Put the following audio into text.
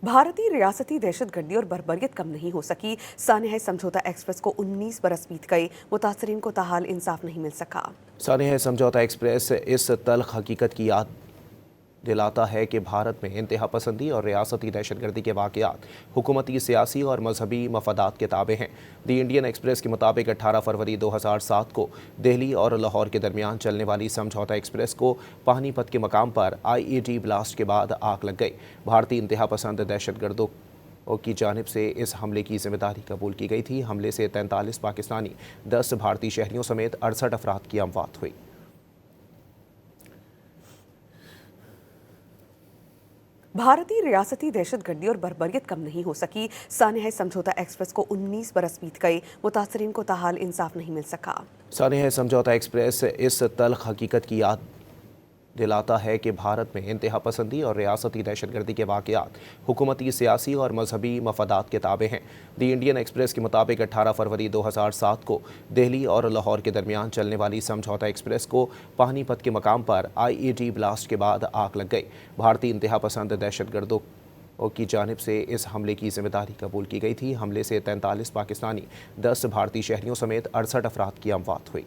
भारतीय रियासती दहशतगर्दी और बर्बरियत कम नहीं हो सकी। सानेह समझौता एक्सप्रेस को 19 बरस बीत गए, मुतासरीन को ताहाल इंसाफ नहीं मिल सका। सानेह समझौता एक्सप्रेस इस तल्ख हकीकत की याद दिलाता है कि भारत में इंतहा पसंदी और रियासती दहशतगर्दी के वाक़यात हुकूमती, सियासी और मजहबी मफादात के ताबे हैं। दी इंडियन एक्सप्रेस के मुताबिक 18 फरवरी 2007 को दिल्ली और लाहौर के दरमियान चलने वाली समझौता एक्सप्रेस को पानीपत के मकाम पर IED ब्लास्ट के बाद आग लग गई। भारतीय इंतहा पसंद दहशतगर्दों की जानिब से इस हमले की जिम्मेदारी कबूल की गई थी। हमले से 43 पाकिस्तानी, 10 भारतीय शहरियों समेत 68 अफराद की अमवात हुई। भारतीय रियासती दहशतगर्दी और बर्बरियत कम नहीं हो सकी। सानेह समझौता एक्सप्रेस को 19 बरस बीत गए, मुतासरीन को ताहाल इंसाफ नहीं मिल सका। सानेह समझौता एक्सप्रेस इस तल्ख हकीकत की याद दिलाता है कि भारत में इंतहा पसंदी और रियासती दहशतगर्दी के वाक़यात हुकूमती, सियासी और मजहबी मफादात के ताबे हैं। दी इंडियन एक्सप्रेस के मुताबिक 18 फरवरी 2007 को दिल्ली और लाहौर के दरमियान चलने वाली समझौता एक्सप्रेस को पानीपत के मकाम पर IED ब्लास्ट के बाद आग लग गई। भारतीय इंतहा पसंद दहशतगर्दों की जानिब से इस हमले की जिम्मेदारी कबूल की गई थी। हमले से 43 पाकिस्तानी, 10 भारतीय शहरियों समेत 68 अफराद की अमवात हुई।